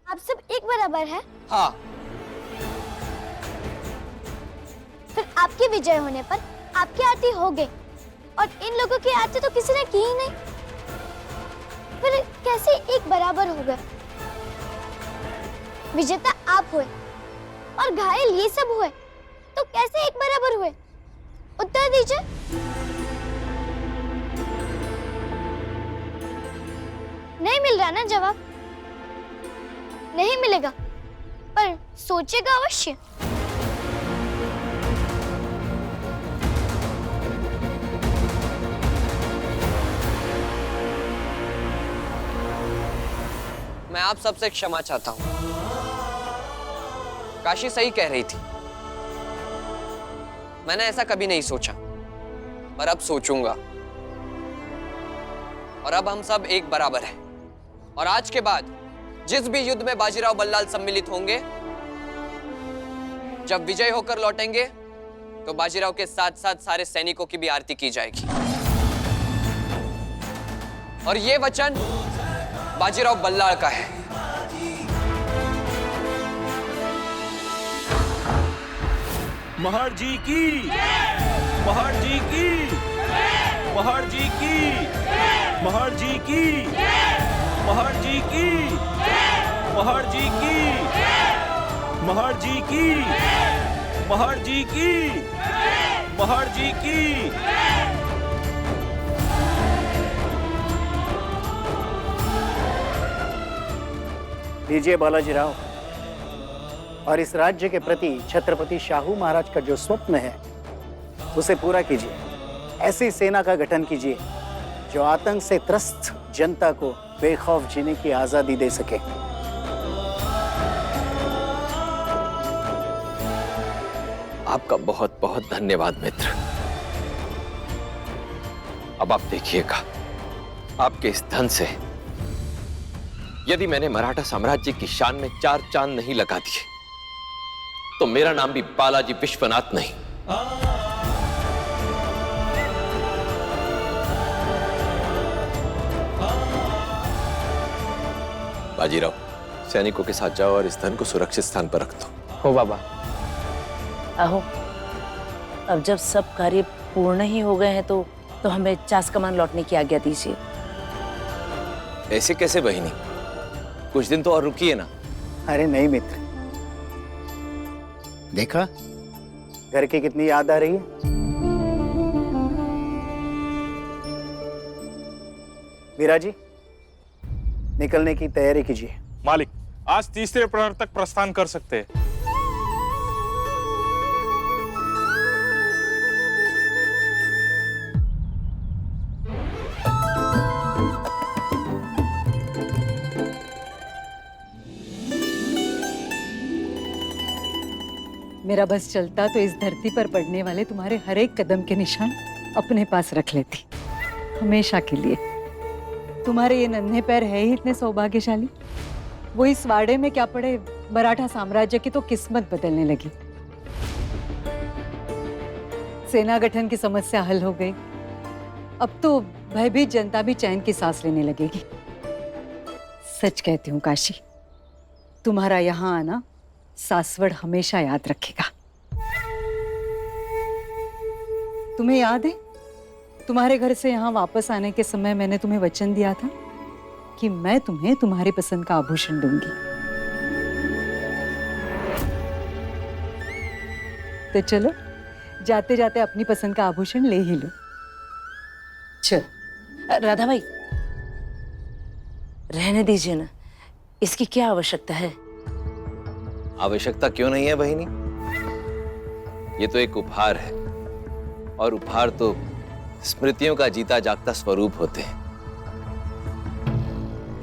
आप सब एक बराबर है? हाँ। फिर आपकी विजय होने पर आपकी आरती हो गई और इन लोगों की आरती तो किसी ने की ही नहीं। फिर कैसे एक बराबर हो गए? विजेता आप हुए और घायल ये सब हुए, तो कैसे एक बराबर हुए? उत्तर दीजिए। नहीं मिल रहा ना जवाब? नहीं मिलेगा, पर सोचिएगा अवश्य। मैं आप सबसे क्षमा चाहता हूं। काशी सही कह रही थी। मैंने ऐसा कभी नहीं सोचा, पर अब सोचूंगा। और अब हम सब एक बराबर हैं। और आज के बाद जिस भी युद्ध में बाजीराव बल्लाल सम्मिलित होंगे, जब विजय होकर लौटेंगे, तो बाजीराव के साथ साथ सारे सैनिकों की भी आरती की जाएगी। और ये वचन बाजीराव बल्लाल का है। महार जी की, महार जी की, महार जी की, महार जी की, महार जी की, महार जी की, महार जी की, महार जी की, महार जी की। लीजिए बालाजी राव, और इस राज्य के प्रति छत्रपति शाहू महाराज का जो स्वप्न है उसे पूरा कीजिए। ऐसी सेना का गठन कीजिए जो आतंक से त्रस्त जनता को बेखौफ जीने की आजादी दे सके। आपका बहुत बहुत धन्यवाद मित्र। अब आप देखिएगा, आपके इस धन से यदि मैंने मराठा साम्राज्य की शान में 4 चांद नहीं लगा दिए, तो मेरा नाम भी बालाजी विश्वनाथ नहीं। बाजीराव, सैनिकों के साथ जाओ और इस धन को सुरक्षित स्थान पर रख दो। हो बाबा। आहो, अब जब सब कार्य पूर्ण ही हो गए हैं तो हमें चास कमान लौटने की आज्ञा दीजिए। ऐसे कैसे बहिनी, कुछ दिन तो और रुकिए ना। अरे नहीं मित्र, देखा घर की कितनी याद आ रही है। वीरा जी, निकलने की तैयारी कीजिए। मालिक, आज तीसरे प्रहर तक प्रस्थान कर सकते हैं। मेरा बस चलता तो इस धरती पर पड़ने वाले तुम्हारे हर एक कदम के निशान अपने पास रख लेती, हमेशा के लिए। तुम्हारे ये नन्हे पैर है ही इतने सौभाग्यशाली। वो इस वाड़े में क्या पड़े, मराठा साम्राज्य की तो किस्मत बदलने लगी। सेना गठन की समस्या हल हो गई। अब तो भयभीत जनता भी चैन की सांस लेने लगेगी। सच कहती हूँ काशी, तुम्हारा यहाँ आना सासवड़ हमेशा याद रखेगा। तुम्हें याद है, तुम्हारे घर से यहाँ वापस आने के समय मैंने तुम्हें वचन दिया था कि मैं तुम्हें तुम्हारी पसंद का आभूषण दूंगी। तो चलो, जाते जाते अपनी पसंद का आभूषण ले ही लो। चल राधा भाई, रहने दीजिए ना, इसकी क्या आवश्यकता है? आवश्यकता क्यों नहीं है बहिनी? ये तो एक उपहार है, और उपहार तो स्मृतियों का जीता जागता स्वरूप होते हैं।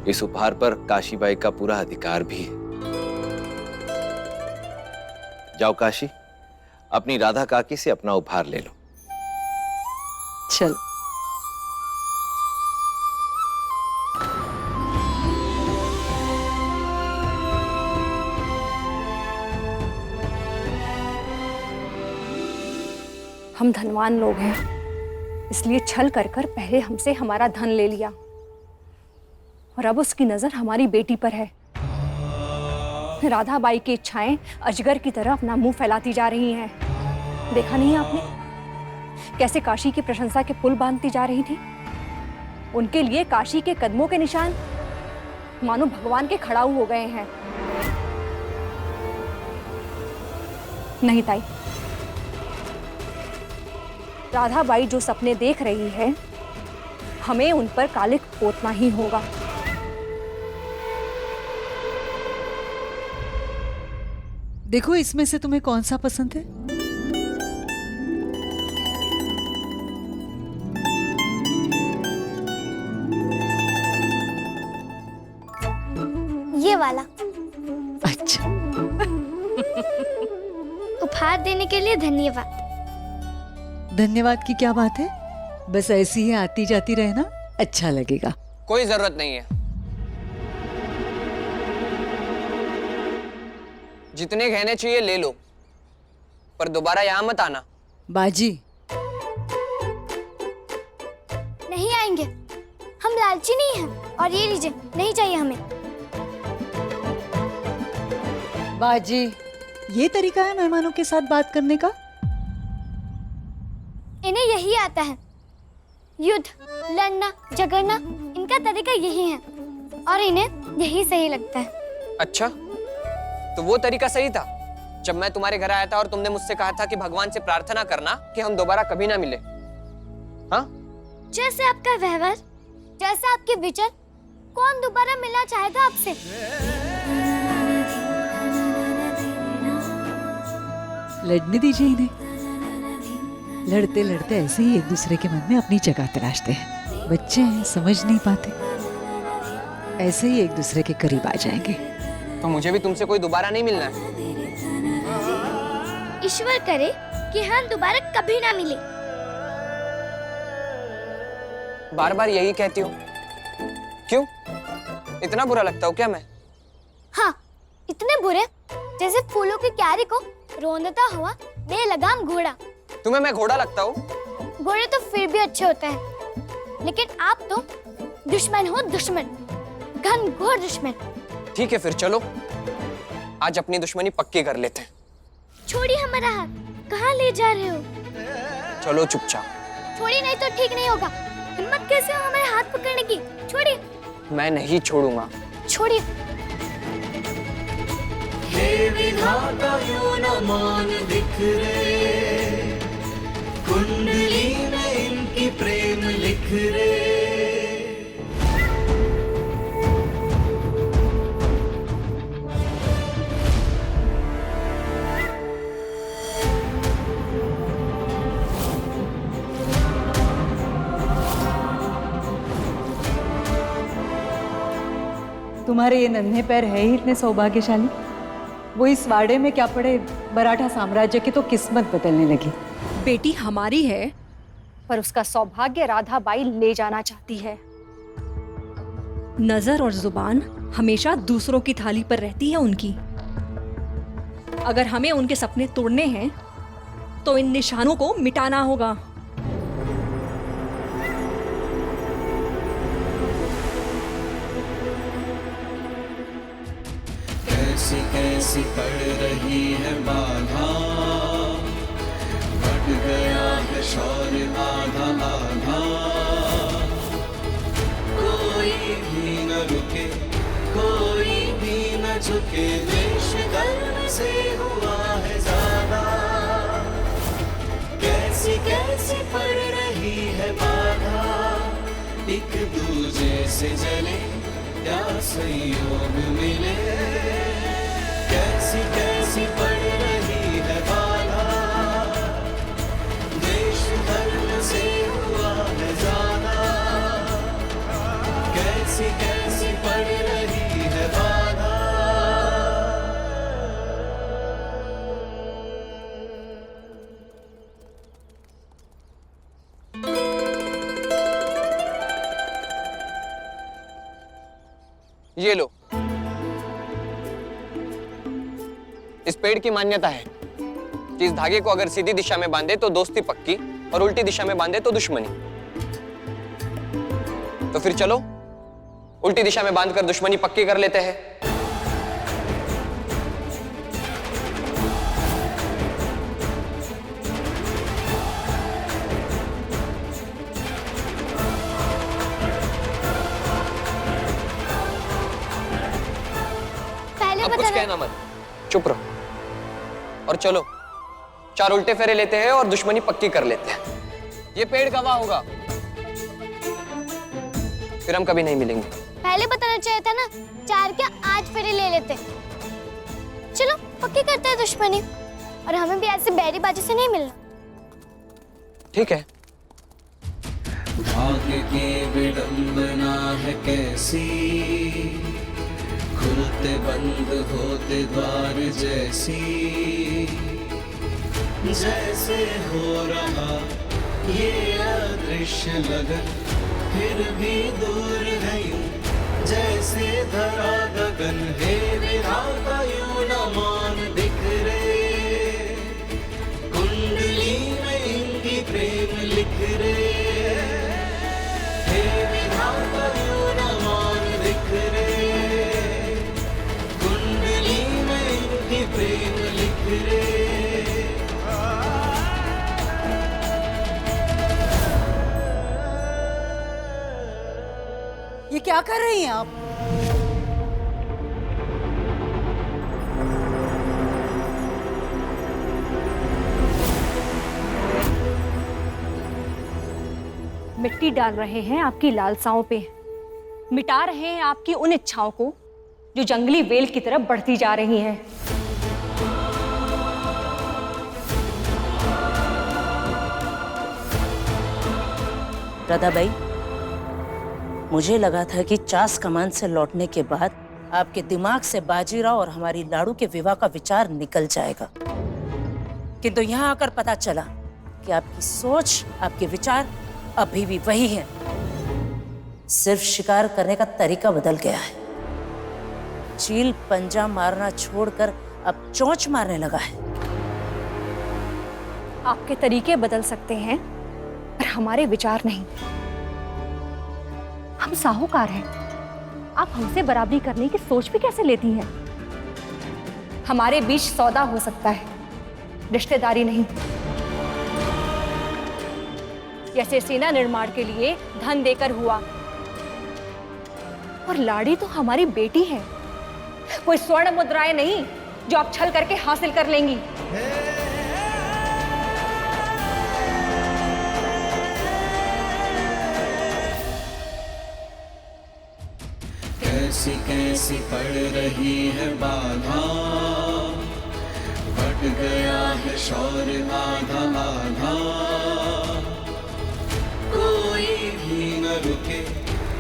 इस उपहार पर काशीबाई का पूरा अधिकार भी है। जाओ काशी, अपनी राधा काकी से अपना उपहार ले लो। चल। हम धनवान लोग हैं, इसलिए छल कर कर पहले हमसे हमारा धन ले लिया और अब उसकी नजर हमारी बेटी पर है। राधाबाई की इच्छाएं अजगर की तरह अपना मुंह फैलाती जा रही हैं। देखा नहीं आपने कैसे काशी की प्रशंसा के पुल बांधती जा रही थी? उनके लिए काशी के कदमों के निशान मानो भगवान के खड़ाऊ हो गए हैं। नहीं ताई, राधाबाई जो सपने देख रही है हमें उन पर कालिक पोतना ही होगा। देखो इसमें से तुम्हें कौन सा पसंद है? ये वाला। अच्छा, उपहार देने के लिए धन्यवाद। धन्यवाद की क्या बात है? बस ऐसी ही आती जाती रहना, अच्छा लगेगा। कोई जरूरत नहीं है। जितने गहने चाहिए ले लो, पर दोबारा यहां मत आना। बाजी, नहीं आएंगे, हम लालची नहीं हैं। और ये लीजिए, नहीं चाहिए हमें। बाजी, ये तरीका है मेहमानों के साथ बात करने का? इन्हें यही आता है, युद्ध, लड़ना, झगड़ना, इनका तरीका यही है और इन्हें यही सही लगता है। अच्छा, तो वो तरीका सही था जब मैं तुम्हारे घर आया था और तुमने मुझसे कहा था कि भगवान से प्रार्थना करना कि हम दोबारा कभी ना मिले। हाँ, जैसे आपका व्यवहार, जैसे आपके विचार, कौन दोबारा मिलना चाहेगा आपसे? लड़ने दीजिए इन्हें। लड़ते लड़ते ऐसे ही एक दूसरे के मन में अपनी जगह तलाशते हैं। बच्चे हैं, समझ नहीं पाते। ऐसे ही एक दूसरे के करीब आ जाएंगे। तो मुझे भी तुमसे कोई दोबारा नहीं मिलना है। ईश्वर करे कि हम दोबारा कभी ना मिले। बार बार यही कहती हो, क्यों? इतना बुरा लगता हूँ क्या मैं? हाँ, इतने बुरे जैसे फूलों की क्यारी को रोंदता हुआ बेलगाम घोड़ा। तुम्हें मैं घोड़ा लगता हूँ? घोड़े तो फिर भी अच्छे होते हैं, लेकिन आप तो दुश्मन हो, दुश्मन, घनघोर दुश्मन। ठीक है, फिर चलो आज अपनी दुश्मनी पक्की कर लेते हैं। छोड़िए हमारा हाथ, कहाँ ले जा रहे हो? चलो चुपचाप। छोड़िए, नहीं तो ठीक नहीं होगा। हिम्मत कैसे हो हमारे हाथ पकड़ने की? छोड़िए। मैं नहीं छोड़ूंगा। छोड़िए। हे विधाता यूं न मान बिखरे, कुंडली में इनकी प्रेम लिख रे। तुम्हारे ये नन्हे पैर है ही इतने सौभाग्यशाली। वो इस वाड़े में क्या पड़े, मराठा साम्राज्य की तो किस्मत बदलने लगी। बेटी हमारी है, पर उसका सौभाग्य राधाबाई ले जाना चाहती है। नजर और जुबान हमेशा दूसरों की थाली पर रहती है उनकी। अगर हमें उनके सपने तोड़ने हैं तो इन निशानों को मिटाना होगा। कैसी कैसी पड़ रही है बाधा, बढ़ गया है शौर्य आधा आधा। कोई भी न रुके, कोई भी न झुके, देश गर्व से हुआ है ज्यादा। कैसी कैसी पड़ रही है बाधा, एक दूजे से जले क्या संयोग मिले। कैसी कैसी पड़ रही है बाधा, देश धर्म से हुआ है ज्यादा। कैसी कैसी पड़ रही है बाधा। ये लो, इस पेड़ की मान्यता है कि इस धागे को अगर सीधी दिशा में बांधे तो दोस्ती पक्की और उल्टी दिशा में बांधे तो दुश्मनी। तो फिर चलो उल्टी दिशा में बांधकर दुश्मनी पक्की कर लेते हैं। अब कुछ बता रहा कहना मत, चुप रहो और चलो 4 उल्टे फेरे लेते हैं और दुश्मनी पक्की कर लेते हैं। ये पेड़ गवाह होगा, फिर हम कभी नहीं मिलेंगे। पहले बताना चाहिए था ना, 4 क्या 8 फेरे ले लेते। चलो पक्की करते हैं दुश्मनी, और हमें भी ऐसे बैरी बाजी से नहीं मिलना। ठीक है। भाग्य की विडंबना है कैसी, खुलते बंद होते द्वार जैसी, जैसे हो रहा ये अदृश्य लगन फिर भी दूर है यूं, जैसे धरा गगन है विधाता यूं न मान बिखरे, कुंडली में इनकी प्रेम लिख रे, हे विधाता यूं न मान बिखरे, कुंडली में इनकी प्रेम लिख रे। ये क्या कर रही हैं आप? मिट्टी डाल रहे हैं आपकी लालसाओं पे, मिटा रहे हैं आपकी उन इच्छाओं को जो जंगली वेल की तरफ बढ़ती जा रही हैं। राधाबाई, मुझे लगा था कि चास कमान से लौटने के बाद आपके दिमाग से बाजीराव और हमारी लाड़ू के विवाह का विचार निकल जाएगा, किंतु यहाँ आकर पता चला कि आपकी सोच, आपके विचार अभी भी वही हैं। सिर्फ शिकार करने का तरीका बदल गया है। चील पंजा मारना छोड़कर अब चोंच मारने लगा है। आपके तरीके बदल सकते हैं पर हमारे विचार नहीं। हम साहूकार हैं, आप हमसे बराबरी करने की सोच भी कैसे लेती हैं? हमारे बीच सौदा हो सकता है, रिश्तेदारी नहीं। जैसे सेना निर्माण के लिए धन देकर हुआ, और लाड़ी तो हमारी बेटी है, कोई स्वर्ण मुद्राएं नहीं जो आप छल करके हासिल कर लेंगी। कैसी कैसी पड़ रही है बाधा, बढ़ गया है शौर्य आधा आधा, कोई भी न रुके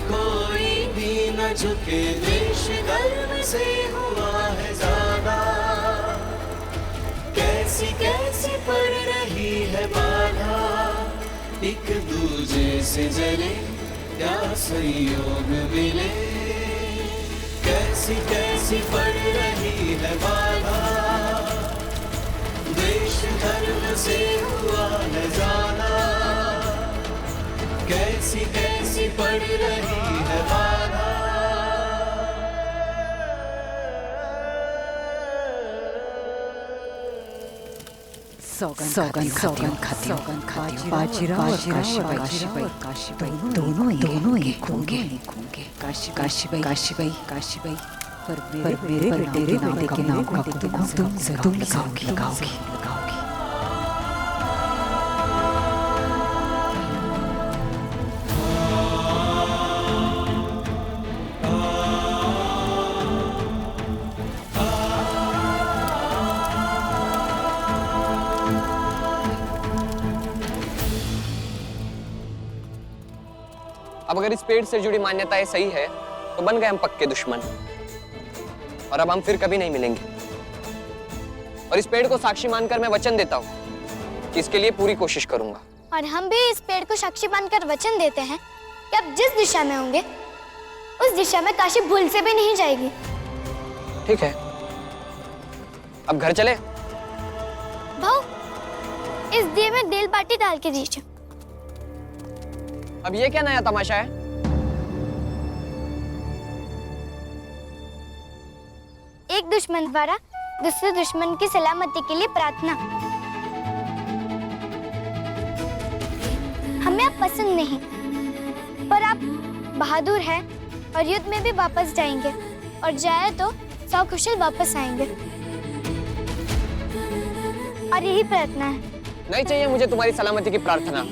कोई भी न झुके, देश गर्व से हुआ है ज्यादा, कैसी कैसी पड़ रही है बाधा, एक दूजे से जले क्या संयोग मिले, कैसी कैसी पड़ रही है बाधा, देश धर्म से हुआ है ज्यादा, कैसी कैसी पड़ रही है बाधा। सौगन खाती बाजीराव और काशीबाई दोनों एक होंगे। काशीबाई पर मेरे बेटे के नाम का तुम लगाओगी। अब अगर इस पेड़ से जुड़ी मान्यताएं सही है तो बन गए हम पक्के दुश्मन, और अब हम फिर कभी नहीं मिलेंगे। और इस पेड़ को साक्षी मानकर मैं वचन देता हूँ कि इसके लिए पूरी कोशिश करूंगा। और हम भी इस पेड़ को साक्षी मानकर वचन देते हैं कि अब जिस दिशा में होंगे उस दिशा में काशी भूल से भी नहीं जाएगी। ठीक है, अब घर चले। भाऊ, इस दिए में देल बाटी डाल के दीजिए। अब ये क्या नया तमाशा है? एक दुश्मन द्वारा दूसरे दुश्मन की सलामती के लिए प्रार्थना। हमें आप पसंद नहीं, पर आप बहादुर हैं और युद्ध में भी वापस जाएंगे। और जाए तो सकुशल वापस आएंगे। और यही प्रार्थना है। नहीं चाहिए मुझे तुम्हारी सलामती की प्रार्थना।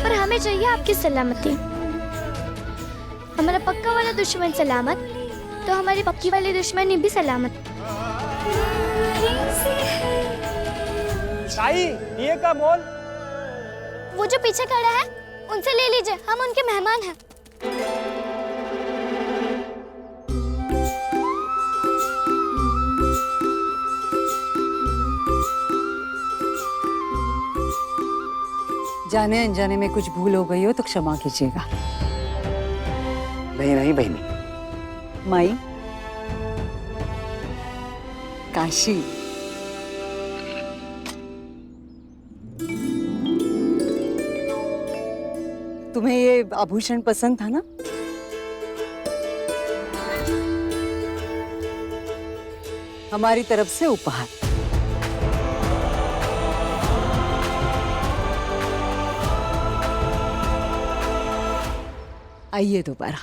पर हमें चाहिए आपकी सलामती। हमारा पक्का वाला दुश्मन सलामत तो हमारी पक्की वाली दुश्मनी भी सलामत। ये का बोल। वो जो पीछे खड़ा है उनसे ले लीजिए, हम उनके मेहमान हैं। जाने अनजाने में कुछ भूल हो गई हो तो क्षमा कीजिएगा। नहीं नहीं बहनी, माई, काशी, तुम्हें ये आभूषण पसंद था ना? हमारी तरफ से उपहार। आइए दोबारा।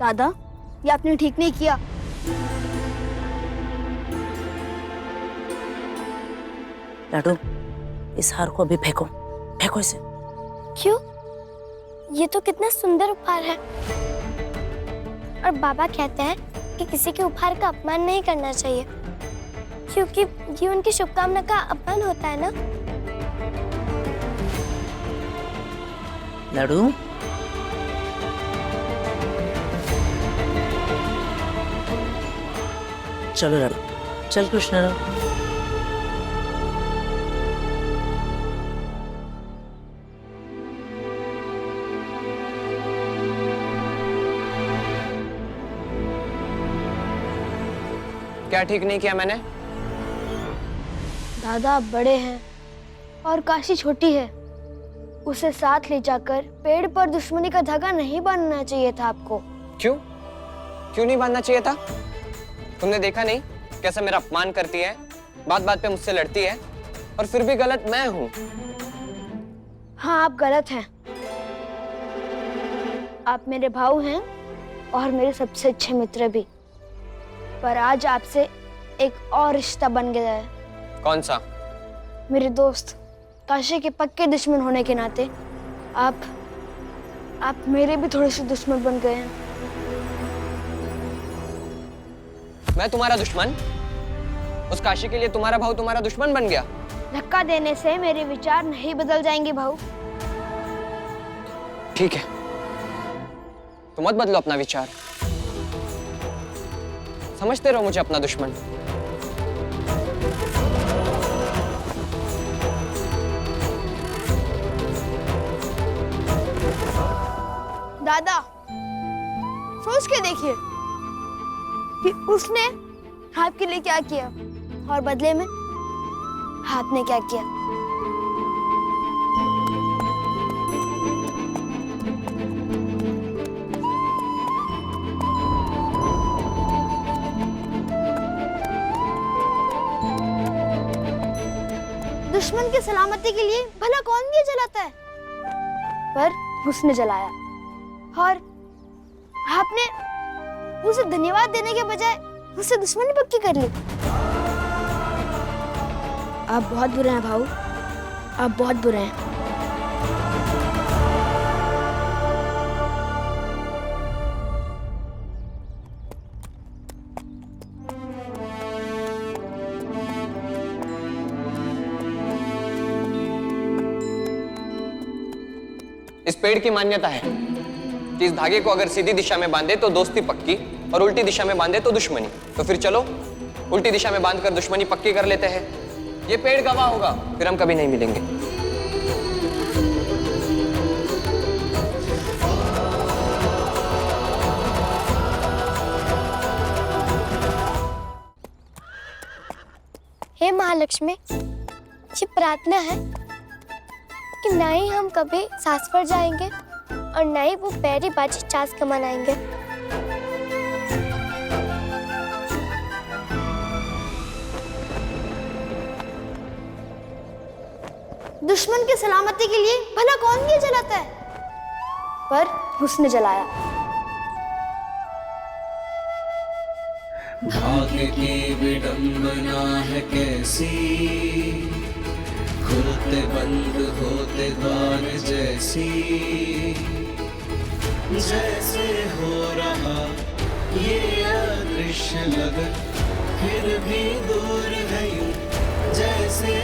दादा, ये आपने ठीक नहीं किया। लाडू, इस हार को अभी फेंको, फेंको इसे। क्यों? ये तो कितना सुंदर उपहार है। और बाबा कहते हैं कि किसी के उपहार का अपमान नहीं करना चाहिए, क्योंकि ये उनकी शुभकामना का अपमान होता है ना। लाडू, चलो लाडू, चल कृष्ण। क्या ठीक नहीं किया मैंने? दादा आप बड़े हैं और काशी छोटी है। उसे साथ ले जाकर पेड़ पर दुश्मनी का धागा नहीं बांधना चाहिए था आपको। क्यों? क्यों नहीं बांधना चाहिए था? तुमने देखा नहीं कैसा मेरा अपमान करती है, बात बात पे मुझसे लड़ती है, और फिर भी गलत मैं हूं। हाँ, आप गलत हैं। आप मेरे भाऊ हैं और मेरे सबसे अच्छे मित्र भी। पर आज आपसे एक और रिश्ता बन गया है। कौन सा? मेरे दोस्त काशी के पक्के दुश्मन होने के नाते आप मेरे भी थोड़े से दुश्मन बन गए हैं। मैं तुम्हारा दुश्मन? उस काशी के लिए तुम्हारा भाऊ तुम्हारा दुश्मन बन गया? धक्का देने से मेरे विचार नहीं बदल जाएंगे भाऊ। ठीक है, तो मत बदलो अपना विचार। समझते रहो मुझे अपना दुश्मन। दादा, सोच के देखिए कि उसने आपके लिए क्या किया और बदले में आपने क्या किया। दुश्मन की सलामती के लिए भला कौन दिया जलाता है, पर उसने जलाया और आपने उसे धन्यवाद देने के बजाय उससे दुश्मनी पक्की कर ली। आप बहुत बुरे हैं भाऊ, आप बहुत बुरे हैं। इस पेड़ की मान्यता है कि इस धागे को अगर सीधी दिशा में बांधे तो दोस्ती पक्की और उल्टी दिशा में बांधे तो दुश्मनी। तो फिर चलो उल्टी दिशा में बांधकर दुश्मनी पक्की कर लेते हैं। ये पेड़ गवाह होगा, फिर हम कभी नहीं मिलेंगे। हे महालक्ष्मी, ये प्रार्थना है कि ना ही हम कभी सास पर जाएंगे और ना ही वो पैरी बाजी चास कमान आएंगे। दुश्मन की सलामती के लिए भला कौन ये जलाता है, पर उसने जलाया। भाग्य की विडंबना है कैसी, खुलते बंद होते द्वार जैसी, जैसे हो रहा ये अदृश्य लगन फिर भी दूर है यूं, जैसे